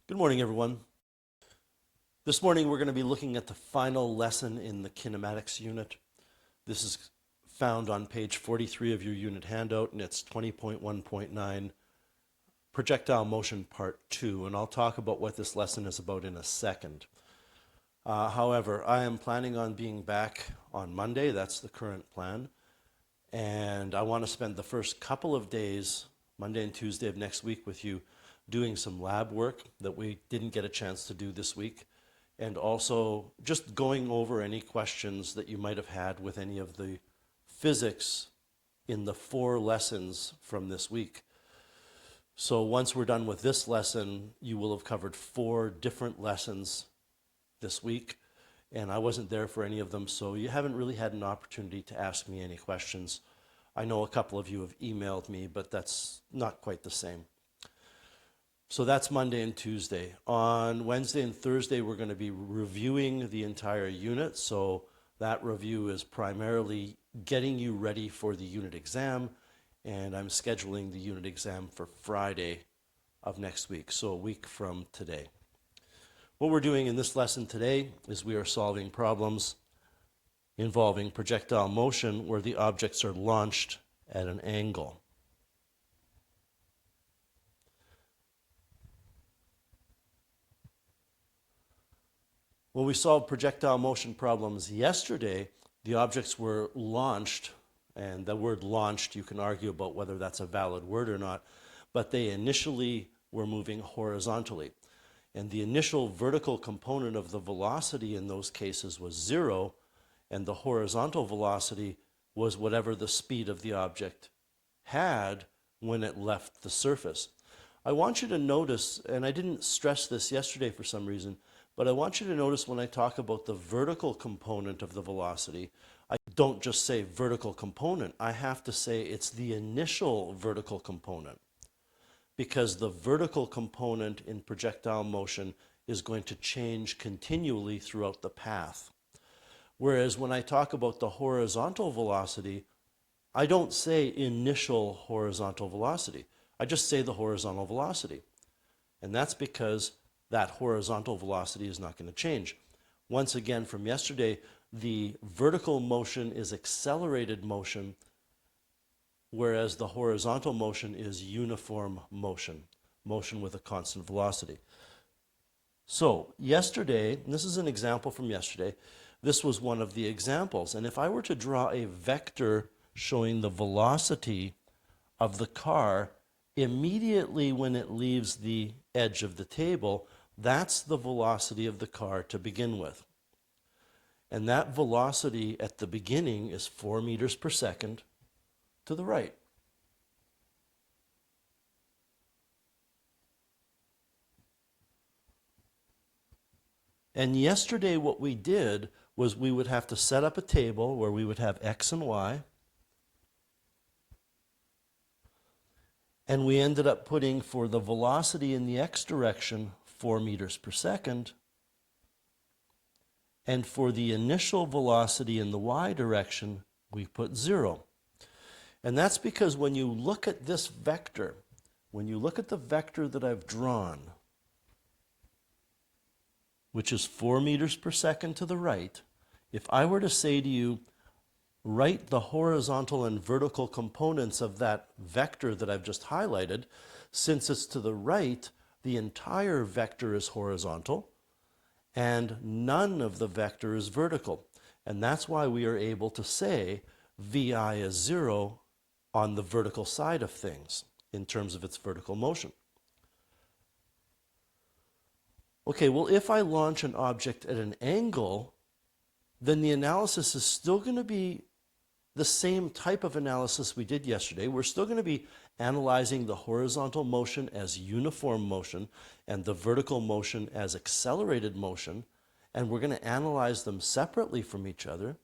Good morning, everyone. This morning we're going to be looking at the final lesson in the kinematics unit. This is found on page 43 of your unit handout, and it's 20.1.9, Projectile Motion Part 2, and I'll talk about what this lesson is about in a second. However, I am planning on being back on Monday. That's the current plan. And I want to spend the first couple of days, Monday and Tuesday of next week, with you doing some lab work that we didn't get a chance to do this week, and also just going over any questions that you might have had with any of the physics in the 4 lessons from this week. So once we're done with this lesson, you will have covered 4 different lessons this week, and I wasn't there for any of them, so you haven't really had an opportunity to ask me any questions. I know a couple of you have emailed me, but that's not quite the same. So that's Monday and Tuesday. On Wednesday and Thursday, we're going to be reviewing the entire unit. So that review is primarily getting you ready for the unit exam, and I'm scheduling the unit exam for Friday of next week, so a week from today. What we're doing in this lesson today is we are solving problems involving projectile motion where the objects are launched at an angle. When we solved projectile motion problems yesterday, the objects were launched, and the word launched, you can argue about whether that's a valid word or not, but they initially were moving horizontally. And the initial vertical component of the velocity in those cases was 0, and the horizontal velocity was whatever the speed of the object had when it left the surface. I want you to notice, and I didn't stress this yesterday for some reason, but I want you to notice when I talk about the vertical component of the velocity, I don't just say vertical component. I have to say it's the initial vertical component, because the vertical component in projectile motion is going to change continually throughout the path. Whereas when I talk about the horizontal velocity, I don't say initial horizontal velocity. I just say the horizontal velocity. And that's because that horizontal velocity is not going to change. Once again, from yesterday, the vertical motion is accelerated motion, whereas the horizontal motion is uniform motion, motion with a constant velocity. So yesterday, and this is an example from yesterday, this was one of the examples. And if I were to draw a vector showing the velocity of the car immediately when it leaves the edge of the table, that's the velocity of the car to begin with. And that velocity at the beginning is 4 meters per second to the right. And yesterday what we did was we would have to set up a table where we would have x and y. And we ended up putting for the velocity in the x direction 4 meters per second. And for the initial velocity in the y direction, we put 0. And that's because when you look at this vector, when you look at the vector that I've drawn, which is 4 meters per second to the right, if I were to say to you, write the horizontal and vertical components of that vector that I've just highlighted, since it's to the right, the entire vector is horizontal, and none of the vector is vertical. And that's why we are able to say VI is 0 on the vertical side of things in terms of its vertical motion. Okay, well, if I launch an object at an angle, then the analysis is still going to be the same type of analysis we did yesterday. We're still going to be analyzing the horizontal motion as uniform motion and the vertical motion as accelerated motion, and we're going to analyze them separately from each other,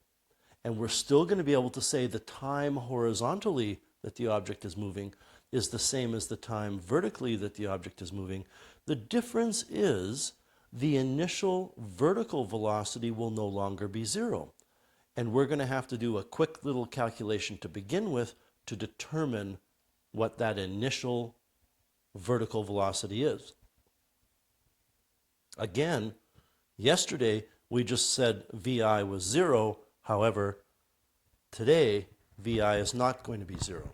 and we're still going to be able to say the time horizontally that the object is moving is the same as the time vertically that the object is moving. The difference is the initial vertical velocity will no longer be 0. And we're going to have to do a quick little calculation to begin with to determine what that initial vertical velocity is. Again, yesterday we just said VI was 0. However, today VI is not going to be 0.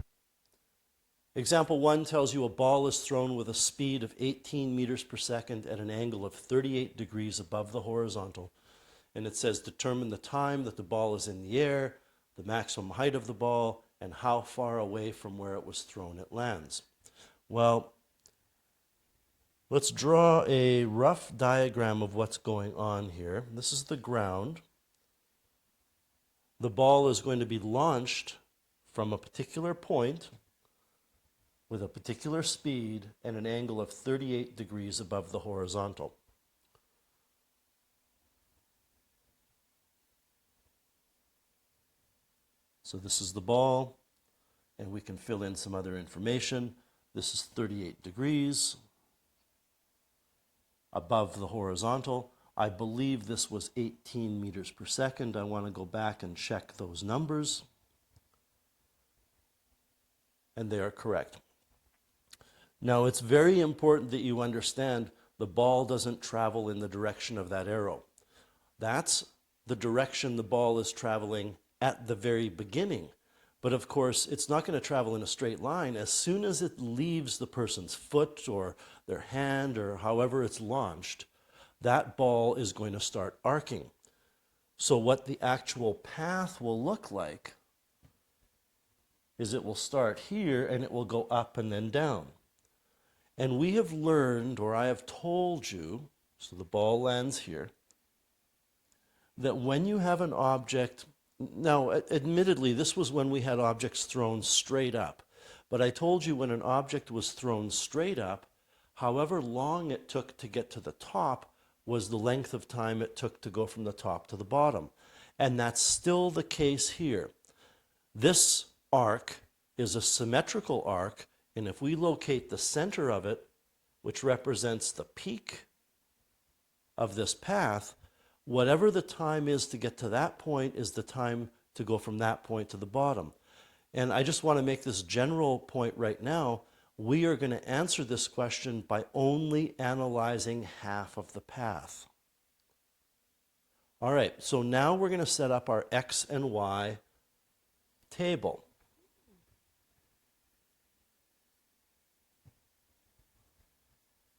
Example 1 tells you a ball is thrown with a speed of 18 meters per second at an angle of 38 degrees above the horizontal. And it says determine the time that the ball is in the air, the maximum height of the ball, and how far away from where it was thrown it lands. Well, let's draw a rough diagram of what's going on here. This is the ground. The ball is going to be launched from a particular point with a particular speed and an angle of 38 degrees above the horizontal. So this is the ball, and we can fill in some other information. This is 38 degrees above the horizontal. I believe this was 18 meters per second. I want to go back and check those numbers. And they are correct. Now, it's very important that you understand the ball doesn't travel in the direction of that arrow. That's the direction the ball is traveling at the very beginning. But of course, it's not going to travel in a straight line. As soon as it leaves the person's foot or their hand or however it's launched, that ball is going to start arcing. So what the actual path will look like is it will start here and it will go up and then down. And we have learned, or I have told you, so the ball lands here, that when you have an object, now admittedly this was when we had objects thrown straight up, but I told you when an object was thrown straight up, however long it took to get to the top was the length of time it took to go from the top to the bottom. And that's still the case here. This arc is a symmetrical arc, and if we locate the center of it, which represents the peak of this path, whatever the time is to get to that point is the time to go from that point to the bottom. And I just want to make this general point right now. We are going to answer this question by only analyzing half of the path. All right, so now we're going to set up our X and Y table.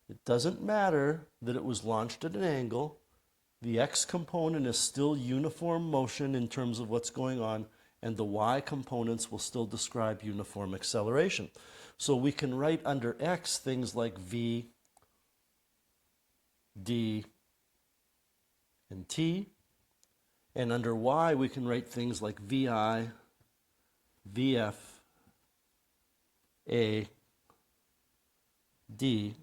It doesn't matter that it was launched at an angle. The X component is still uniform motion in terms of what's going on, and the Y components will still describe uniform acceleration. So we can write under X things like V, D, and T. And under Y we can write things like VI, VF, A, D,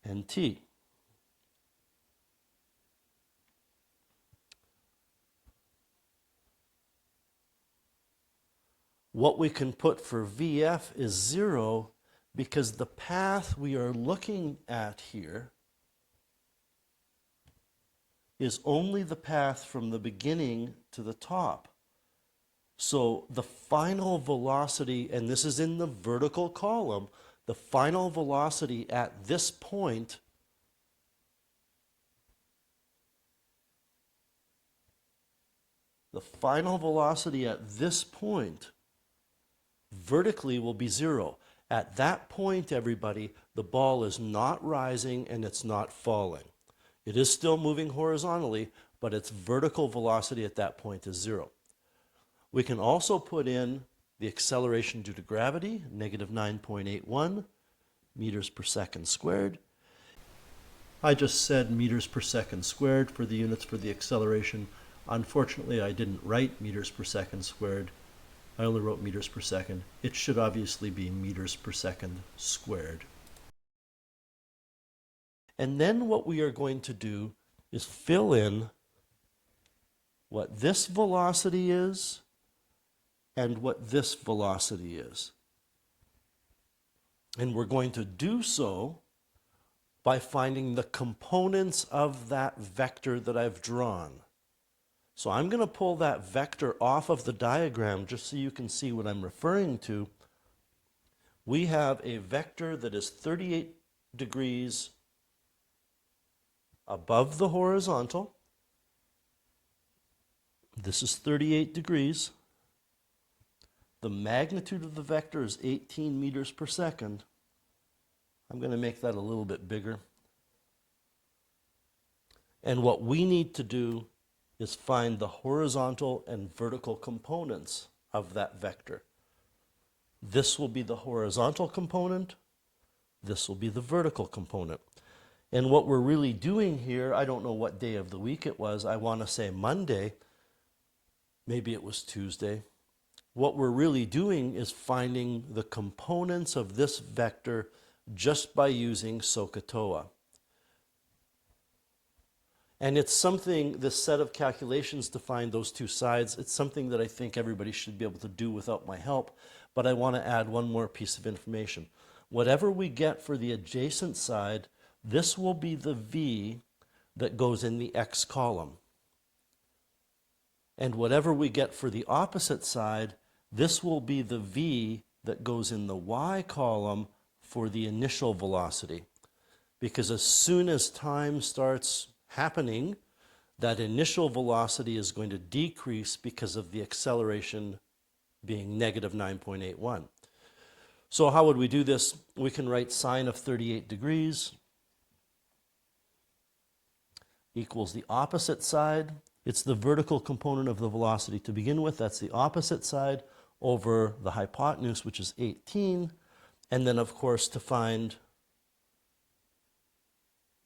and T. What we can put for VF is 0 because the path we are looking at here is only the path from the beginning to the top. So the final velocity, and this is in the vertical column, the final velocity at this point vertically will be 0. At that point, everybody, the ball is not rising and it's not falling. It is still moving horizontally, but its vertical velocity at that point is 0. We can also put in the acceleration due to gravity, negative 9.81 meters per second squared. I just said meters per second squared for the units for the acceleration. Unfortunately, I didn't write meters per second squared. I only wrote meters per second. It should obviously be meters per second squared. And then what we are going to do is fill in what this velocity is and what this velocity is. And we're going to do so by finding the components of that vector that I've drawn. So I'm going to pull that vector off of the diagram just so you can see what I'm referring to. We have a vector that is 38 degrees above the horizontal. This is 38 degrees. The magnitude of the vector is 18 meters per second. I'm going to make that a little bit bigger. And what we need to do is find the horizontal and vertical components of that vector. This will be the horizontal component. This will be the vertical component. And what we're really doing here, I don't know what day of the week it was. I want to say Monday. Maybe it was Tuesday. What we're really doing is finding the components of this vector just by using SOHCAHTOA. And it's something, this set of calculations to find those two sides, it's something that I think everybody should be able to do without my help, but I want to add one more piece of information. Whatever we get for the adjacent side, this will be the V that goes in the X column. And whatever we get for the opposite side, this will be the V that goes in the Y column for the initial velocity. Because as soon as time starts happening, that initial velocity is going to decrease because of the acceleration being negative 9.81. So how would we do this? We can write sine of 38 degrees equals the opposite side. It's the vertical component of the velocity to begin with. That's the opposite side over the hypotenuse, which is 18. And then, of course, to find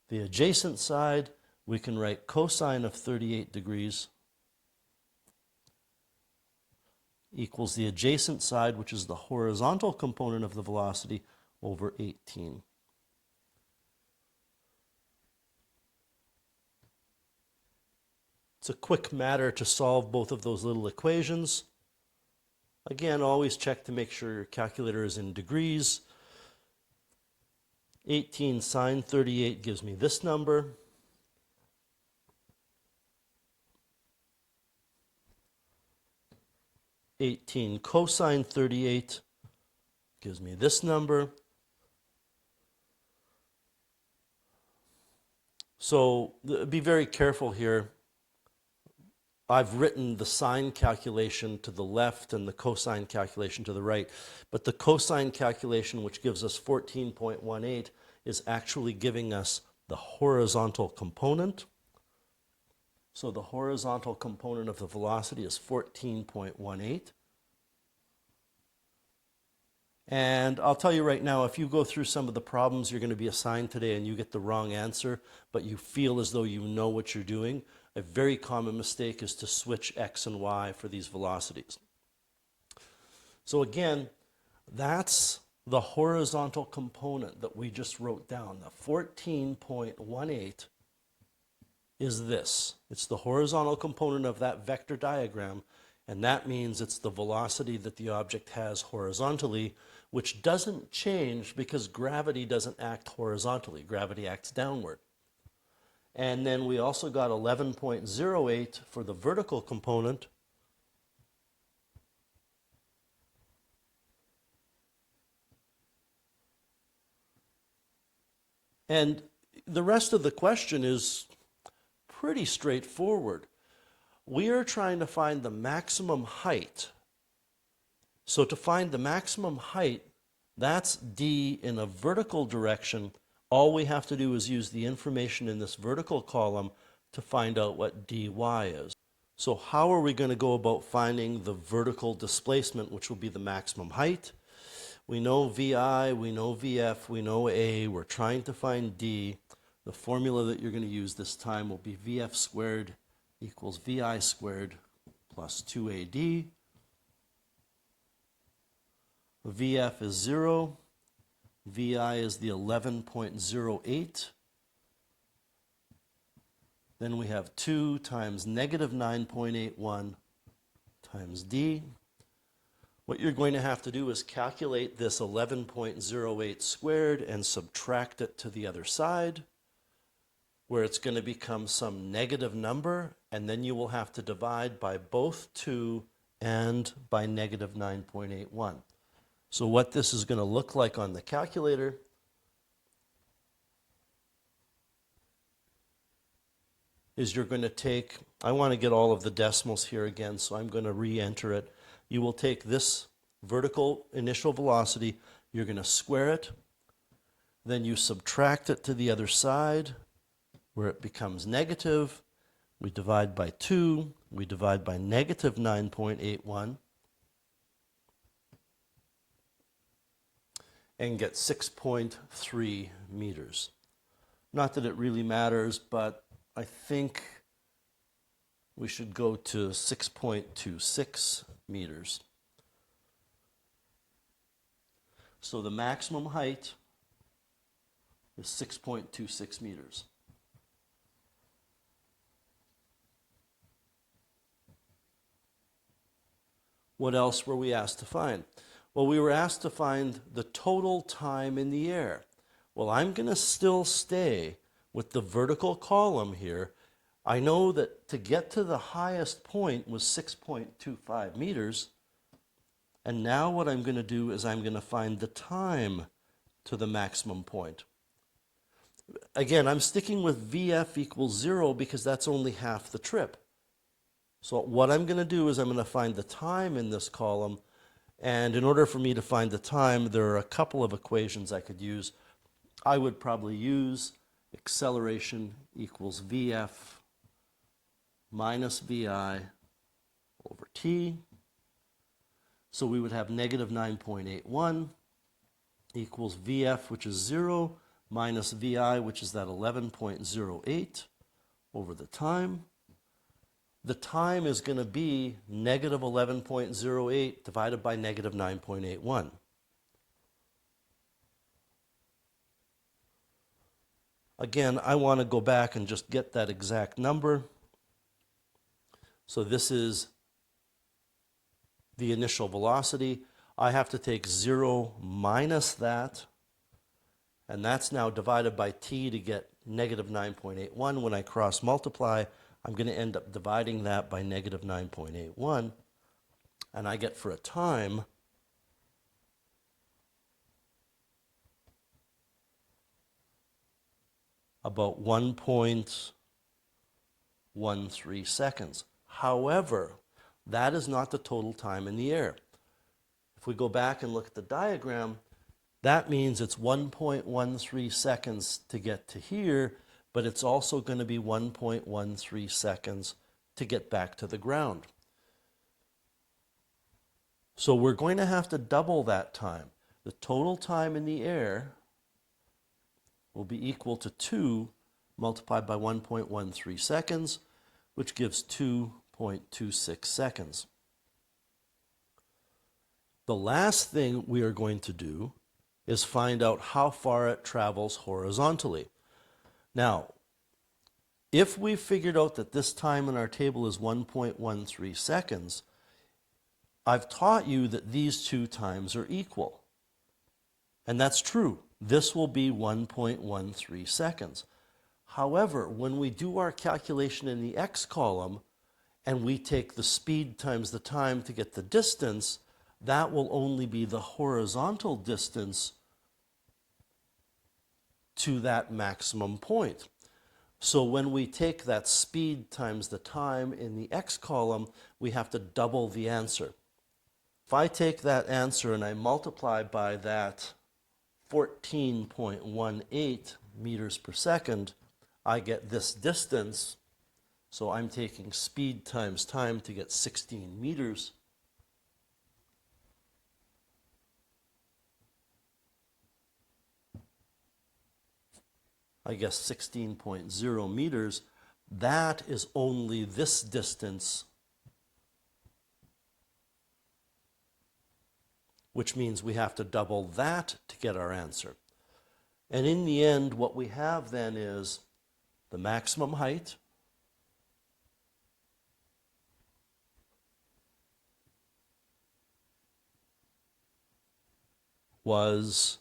the adjacent side, we can write cosine of 38 degrees equals the adjacent side, which is the horizontal component of the velocity, over 18. It's a quick matter to solve both of those little equations. Again, always check to make sure your calculator is in degrees. 18 sine 38 gives me this number. (18 cosine 38 gives me this number. So be very careful here. I've written the sine calculation to the left and the cosine calculation to the right, but the cosine calculation, which gives us 14.18, is actually giving us the horizontal component. So the horizontal component of the velocity is 14.18. And I'll tell you right now, if you go through some of the problems you're going to be assigned today and you get the wrong answer, but you feel as though you know what you're doing, a very common mistake is to switch x and y for these velocities. So again, that's the horizontal component that we just wrote down. The 14.18 is this. It's the horizontal component of that vector diagram, and that means it's the velocity that the object has horizontally, which doesn't change because gravity doesn't act horizontally. Gravity acts downward. And then we also got 11.08 for the vertical component. And the rest of the question is pretty straightforward. We are trying to find the maximum height. So to find the maximum height, that's d in a vertical direction. All we have to do is use the information in this vertical column to find out what dy is. So how are we going to go about finding the vertical displacement, which will be the maximum height? We know vi, we know vf, we know a. We're trying to find d. The formula that you're going to use this time will be vf squared equals vi squared plus 2ad. Vf is 0. Vi is the 11.08. Then we have 2 times negative 9.81 times d. What you're going to have to do is calculate this 11.08 squared and subtract it to the other side, where it's going to become some negative number, and then you will have to divide by both 2 and by negative 9.81. So what this is going to look like on the calculator is you're going to take, I want to get all of the decimals here again, so I'm going to re-enter it. You will take this vertical initial velocity, you're going to square it, then you subtract it to the other side where it becomes negative. We divide by 2, we divide by negative 9.81, and get 6.3 meters. Not that it really matters, but I think we should go to 6.26 meters. So the maximum height is 6.26 meters. What else were we asked to find? Well, we were asked to find the total time in the air. Well, I'm going to still stay with the vertical column here. I know that to get to the highest point was 6.25 meters. And now what I'm going to do is I'm going to find the time to the maximum point. Again, I'm sticking with VF equals 0 because that's only half the trip. So what I'm going to do is I'm going to find the time in this column. And in order for me to find the time, there are a couple of equations I could use. I would probably use acceleration equals VF minus VI over t. So we would have negative 9.81 equals VF, which is 0, minus VI, which is that 11.08 over the time. The time is going to be negative 11.08 divided by negative 9.81. Again, I want to go back and just get that exact number. So this is the initial velocity. I have to take 0 minus that, and that's now divided by t to get negative 9.81. When I cross multiply, I'm going to end up dividing that by negative 9.81, and I get for a time about 1.13 seconds. However, that is not the total time in the air. If we go back and look at the diagram, that means it's 1.13 seconds to get to here, but it's also going to be 1.13 seconds to get back to the ground. So we're going to have to double that time. The total time in the air will be equal to 2 multiplied by 1.13 seconds, which gives 2.26 seconds. The last thing we are going to do is find out how far it travels horizontally. Now, if we figured out that this time in our table is 1.13 seconds, I've taught you that these two times are equal. And that's true. This will be 1.13 seconds. However, when we do our calculation in the x column and we take the speed times the time to get the distance, that will only be the horizontal distance to that maximum point. So when we take that speed times the time in the x column, we have to double the answer. If I take that answer and I multiply by that 14.18 meters per second, I get this distance. So I'm taking speed times time to get 16 meters. I guess 16.0 meters. That is only this distance, which means we have to double that to get our answer. And in the end, what we have then is the maximum height was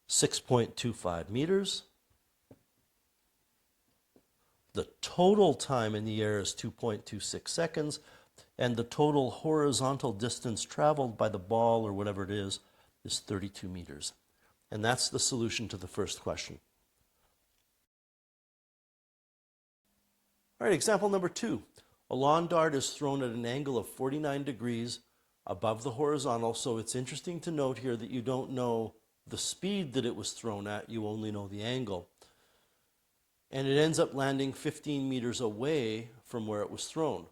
6.25 meters. The total time in the air is 2.26 seconds, and the total horizontal distance traveled by the ball, or whatever it is 32 meters. And that's the solution to the first question. All right, example number 2. A lawn dart is thrown at an angle of 49 degrees above the horizontal. So it's interesting to note here that you don't know the speed that it was thrown at, you only know the angle. And it ends up landing 15 meters away from where it was thrown.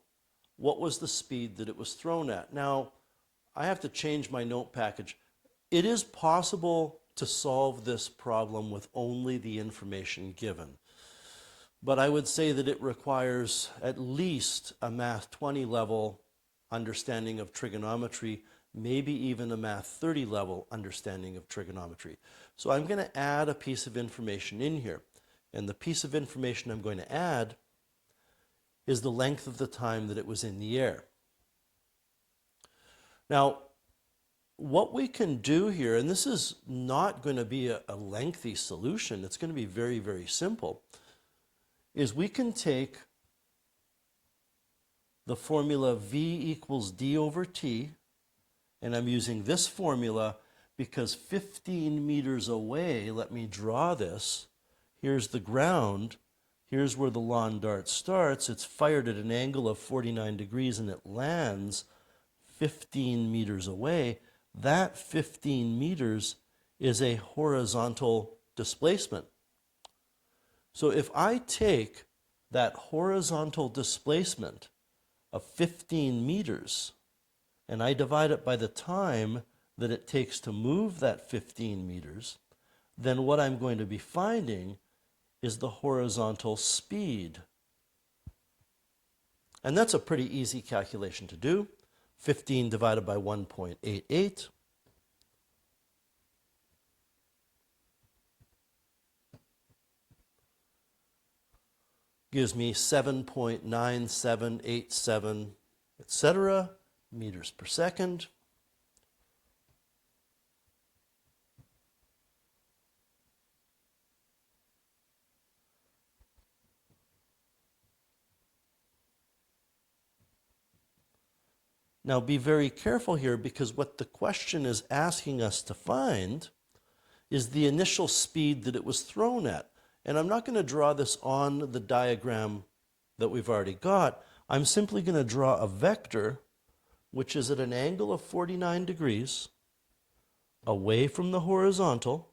What was the speed that it was thrown at? Now, I have to change my note package. It is possible to solve this problem with only the information given. But I would say that it requires at least a Math 20 level understanding of trigonometry, maybe even a Math 30 level understanding of trigonometry. So I'm going to add a piece of information in here. And the piece of information I'm going to add is the length of the time that it was in the air. Now, what we can do here, and this is not going to be a lengthy solution, it's going to be very, very simple, is we can take the formula V equals d over t, and I'm using this formula because 15 meters away, let me draw this, here's the ground, here's where the lawn dart starts, it's fired at an angle of 49 degrees and it lands 15 meters away. That 15 meters is a horizontal displacement. So if I take that horizontal displacement of 15 meters and I divide it by the time that it takes to move that 15 meters, then what I'm going to be finding is the horizontal speed. And that's a pretty easy calculation to do. 15 divided by 1.88 gives me 7.9787, etc., meters per second. Now be very careful here because what the question is asking us to find is the initial speed that it was thrown at. And I'm not going to draw this on the diagram that we've already got. I'm simply going to draw a vector which is at an angle of 49 degrees away from the horizontal.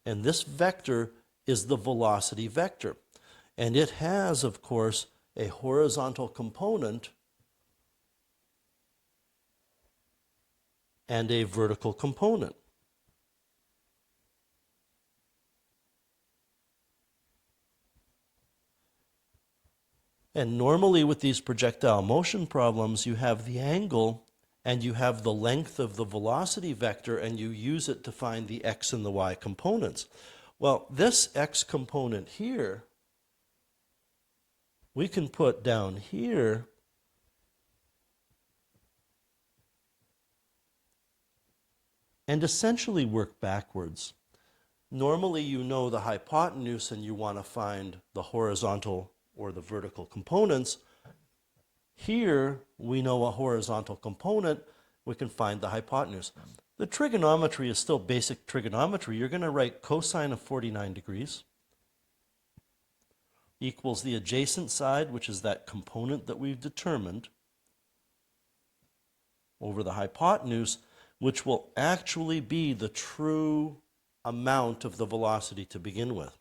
And this vector is the velocity vector. And it has, of course, a horizontal component and a vertical component. And normally with these projectile motion problems, you have the angle and you have the length of the velocity vector and you use it to find the x and the y components. Well, this x component here, we can put down here and essentially work backwards. Normally you know the hypotenuse and you want to find the horizontal or the vertical components. Here we know a horizontal component, we can find the hypotenuse. The trigonometry is still basic trigonometry. You're going to write cosine of 49 degrees equals the adjacent side, which is that component that we've determined, over the hypotenuse, which will actually be the true amount of the velocity to begin with.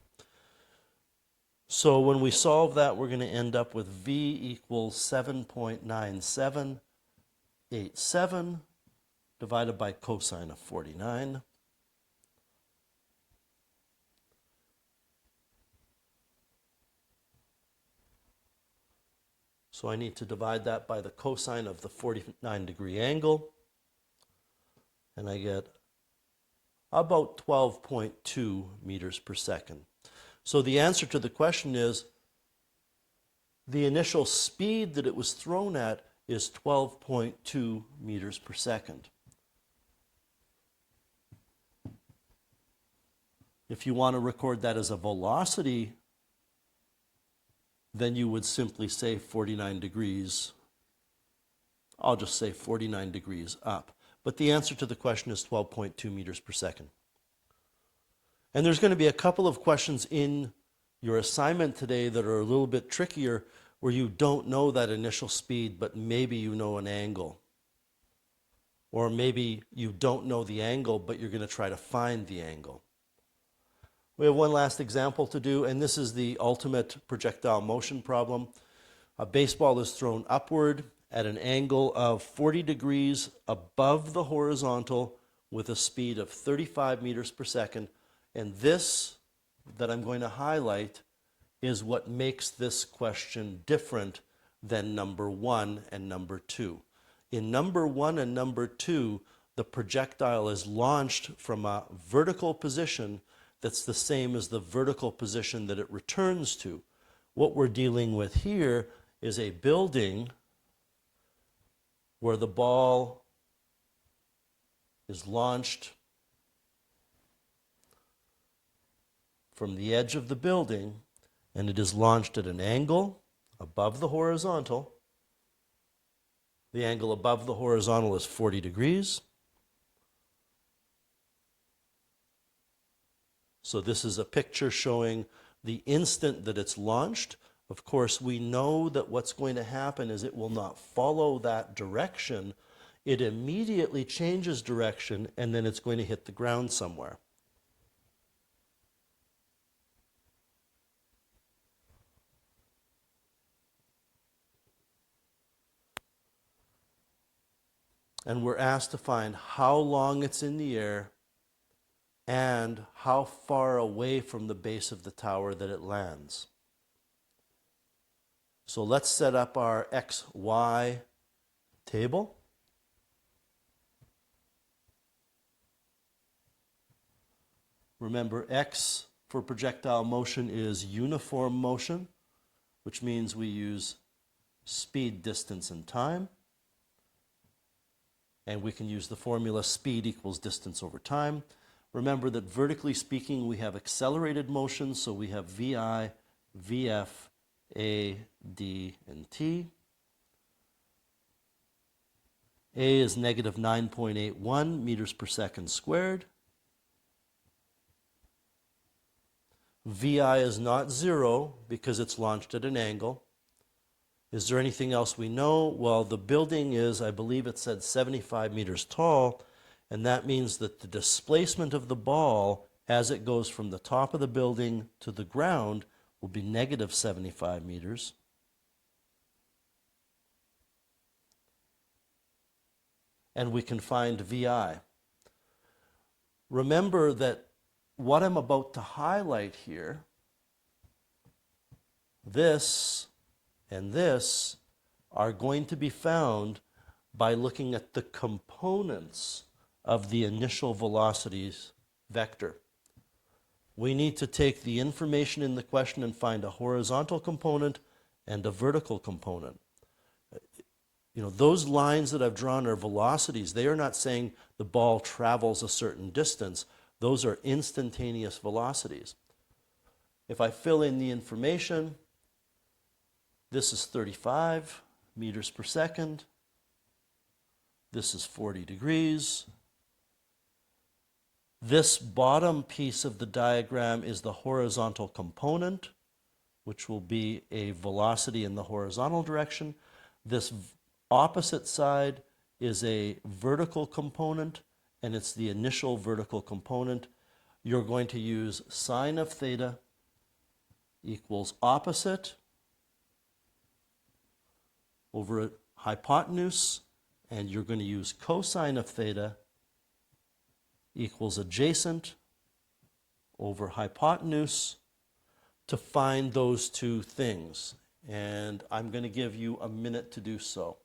So when we solve that, we're going to end up with V equals 7.9787 divided by cosine of 49. So I need to divide that by the cosine of the 49-degree angle. And I get about 12.2 meters per second. So the answer to the question is the initial speed that it was thrown at is 12.2 meters per second. If you want to record that as a velocity, then you would simply say 49 degrees. I'll just say 49 degrees up. But the answer to the question is 12.2 meters per second. And there's going to be a couple of questions in your assignment today that are a little bit trickier, where you don't know that initial speed, but maybe you know an angle. Or maybe you don't know the angle, but you're going to try to find the angle. We have one last example to do, and this is the ultimate projectile motion problem. A baseball is thrown upward at an angle of 40 degrees above the horizontal with a speed of 35 meters per second. And this that I'm going to highlight is what makes this question different than number 1 and number 2. In number 1 and number 2, the projectile is launched from a vertical position that's the same as the vertical position that it returns to. What we're dealing with here is a building where the ball is launched from the edge of the building, and it is launched at an angle above the horizontal. The angle above the horizontal is 40 degrees. So this is a picture showing the instant that it's launched. Of course, we know that what's going to happen is it will not follow that direction. It immediately changes direction, and then it's going to hit the ground somewhere. And we're asked to find how long it's in the air and how far away from the base of the tower that it lands. So let's set up our XY table. Remember, X for projectile motion is uniform motion, which means we use speed, distance, and time. And we can use the formula speed equals distance over time. Remember that vertically speaking, we have accelerated motion, so we have VI, VF, A, D, and T. A is negative 9.81 meters per second squared. VI is not 0 because it's launched at an angle. Is there anything else we know? Well, the building is, I believe it said 75 meters tall, and that means that the displacement of the ball as it goes from the top of the building to the ground will be negative 75 meters. And we can find VI. Remember that what I'm about to highlight here, this and this, are going to be found by looking at the components of the initial velocities vector. We need to take the information in the question and find a horizontal component and a vertical component. You know, those lines that I've drawn are velocities. They are not saying the ball travels a certain distance. Those are instantaneous velocities. If I fill in the information, this is 35 meters per second. This is 40 degrees. This bottom piece of the diagram is the horizontal component, which will be a velocity in the horizontal direction. This opposite side is a vertical component, and it's the initial vertical component. You're going to use sine of theta equals opposite over hypotenuse, and you're going to use cosine of theta equals adjacent over hypotenuse to find those two things. And I'm going to give you a minute to do so.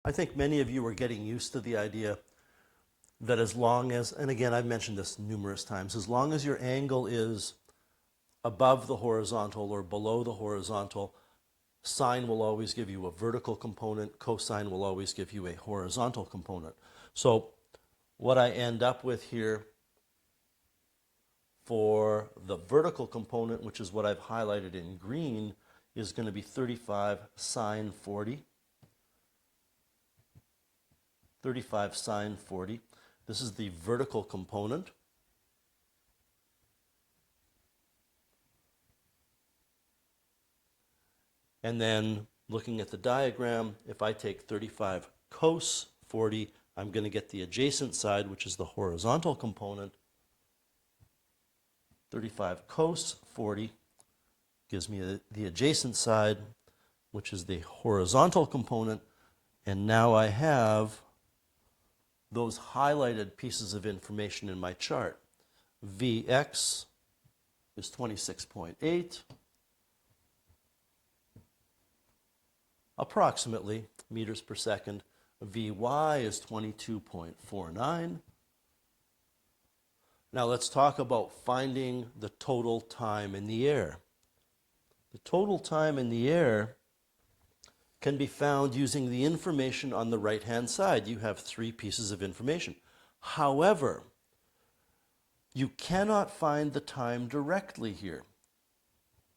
I think many of you are getting used to the idea that as long as, and again, I've mentioned this numerous times, as long as your angle is above the horizontal or below the horizontal, sine will always give you a vertical component, cosine will always give you a horizontal component. So what I end up with here for the vertical component, which is what I've highlighted in green, is going to be 35 sine 40. 35 sine 40. This is the vertical component. And then looking at the diagram, if I take 35 cos 40, I'm going to get the adjacent side, which is the horizontal component. 35 cos 40 gives me the adjacent side, which is the horizontal component. And now I have those highlighted pieces of information in my chart. Vx is 26.8, approximately meters per second. Vy is 22.49. Now let's talk about finding the total time in the air. The total time in the air can be found using the information on the right-hand side. You have three pieces of information. However, you cannot find the time directly here.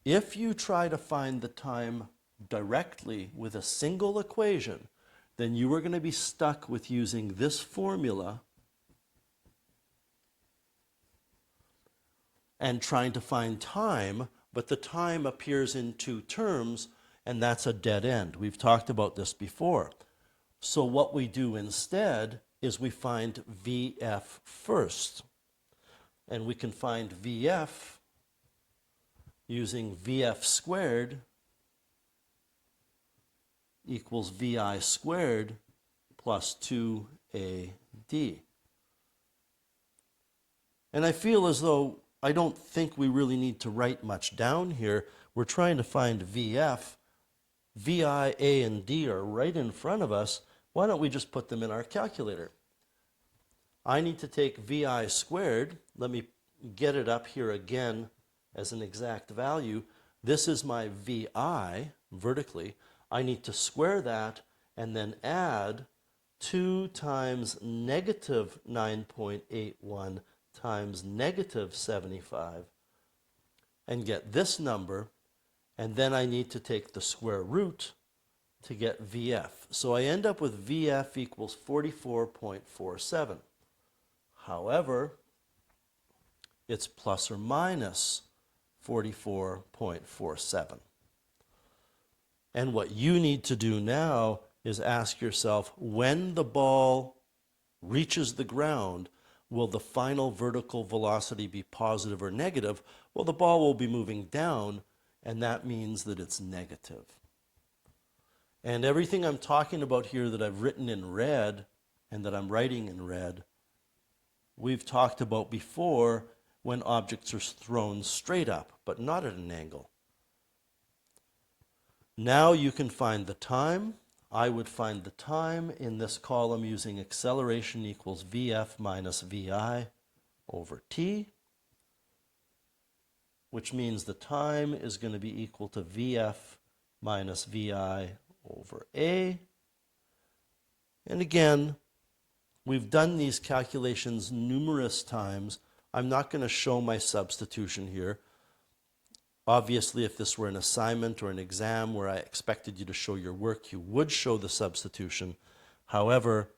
If you try to find the time directly with a single equation, then you are going to be stuck with using this formula and trying to find time, but the time appears in two terms, and that's a dead end. We've talked about this before. So what we do instead is we find VF first. And we can find VF using VF squared equals VI squared plus 2AD. And I feel as though I don't think we really need to write much down here. We're trying to find VF. VI, A, and D are right in front of us. Why don't we just put them in our calculator? I need to take VI squared. Let me get it up here again as an exact value. This is my VI vertically. I need to square that and then add 2 times negative 9.81 times negative 75 and get this number. And then I need to take the square root to get VF. So I end up with VF equals 44.47. However, it's plus or minus 44.47. And what you need to do now is ask yourself, when the ball reaches the ground, will the final vertical velocity be positive or negative? Well, the ball will be moving down, and that means that it's negative. And everything I'm talking about here that I've written in red and that I'm writing in red, we've talked about before when objects are thrown straight up, but not at an angle. Now you can find the time. I would find the time in this column using acceleration equals VF minus VI over t, which means the time is going to be equal to VF minus VI over A. And again, we've done these calculations numerous times. I'm not going to show my substitution here. Obviously, if this were an assignment or an exam where I expected you to show your work, you would show the substitution. However,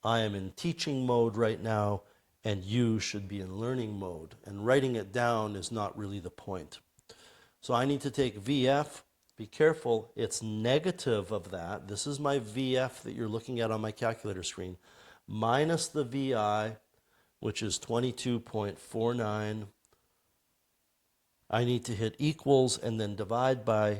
I am in teaching mode right now, and you should be in learning mode. And writing it down is not really the point. So I need to take VF. Be careful, it's negative of that. This is my VF that you're looking at on my calculator screen, minus the VI, which is 22.49. I need to hit equals and then divide by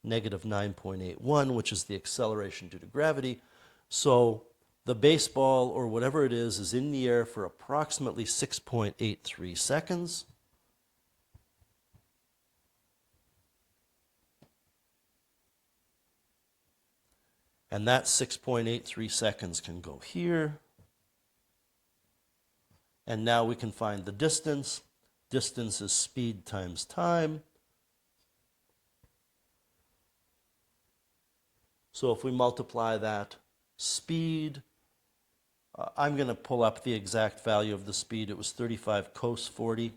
negative 9.81, which is the acceleration due to gravity. So the baseball, or whatever it is in the air for approximately 6.83 seconds. And that 6.83 seconds can go here. And now we can find the distance. Distance is speed times time. So if we multiply that speed, I'm going to pull up the exact value of the speed. It was 35 cos 40.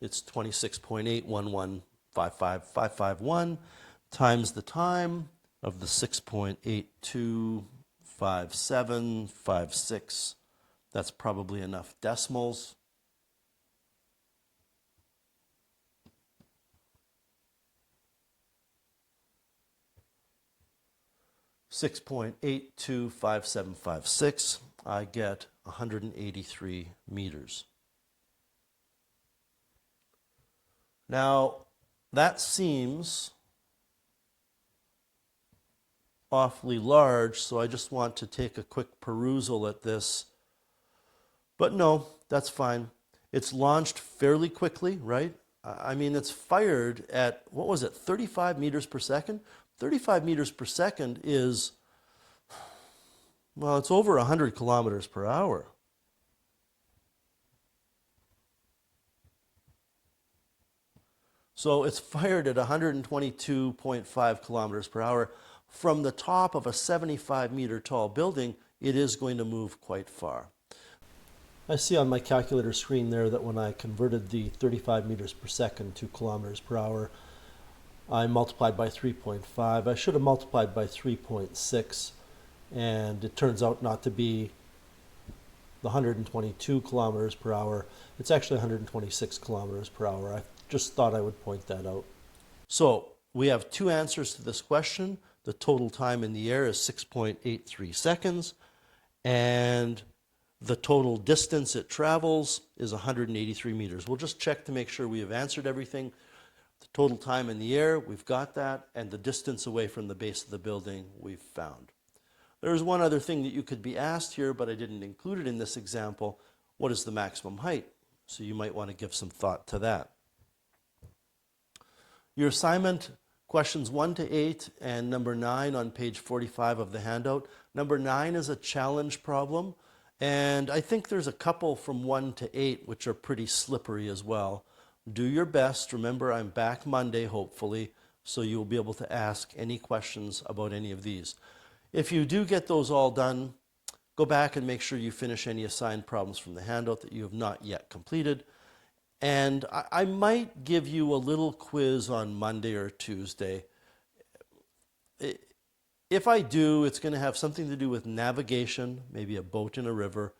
It's 26.8115551 times the time of the 6.825756. That's probably enough decimals. .825756. I get 183 meters. Now, that seems awfully large, so I just want to take a quick perusal at this. But no, that's fine. It's launched fairly quickly, right? I mean, it's fired at, what was it, 35 meters per second? 35 meters per second is, well, it's over 100 kilometers per hour. So it's fired at 122.5 kilometers per hour. From the top of a 75-meter tall building, it is going to move quite far. I see on my calculator screen there that when I converted the 35 meters per second to kilometers per hour, I multiplied by 3.5. I should have multiplied by 3.6, and it turns out not to be the 122 kilometers per hour. It's actually 126 kilometers per hour. I just thought I would point that out. So we have two answers to this question. The total time in the air is 6.83 seconds, and the total distance it travels is 183 meters. We'll just check to make sure we have answered everything. The total time in the air, we've got that, and the distance away from the base of the building, we've found. There's one other thing that you could be asked here, but I didn't include it in this example. What is the maximum height? So you might want to give some thought to that. Your assignment, questions 1 to 8 and number 9 on page 45 of the handout. Number 9 is a challenge problem, and I think there's a couple from 1 to 8 which are pretty slippery as well. Do your best. Remember, I'm back Monday, hopefully, so you'll be able to ask any questions about any of these. If you do get those all done, go back and make sure you finish any assigned problems from the handout that you have not yet completed. And I might give you a little quiz on Monday or Tuesday. If I do, it's going to have something to do with navigation, maybe a boat in a river,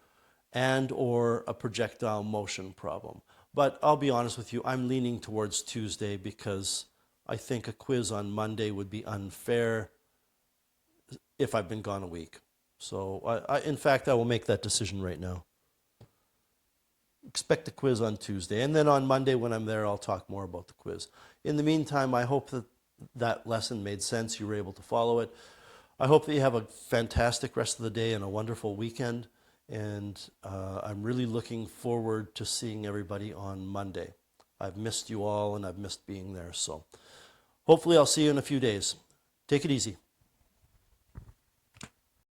and or a projectile motion problem. But I'll be honest with you, I'm leaning towards Tuesday because I think a quiz on Monday would be unfair if I've been gone a week. So in fact, I will make that decision right now. Expect a quiz on Tuesday. And then on Monday when I'm there, I'll talk more about the quiz. In the meantime, I hope that that lesson made sense. You were able to follow it. I hope that you have a fantastic rest of the day and a wonderful weekend. And I'm really looking forward to seeing everybody on Monday. I've missed you all and I've missed being there. So hopefully I'll see you in a few days. Take it easy.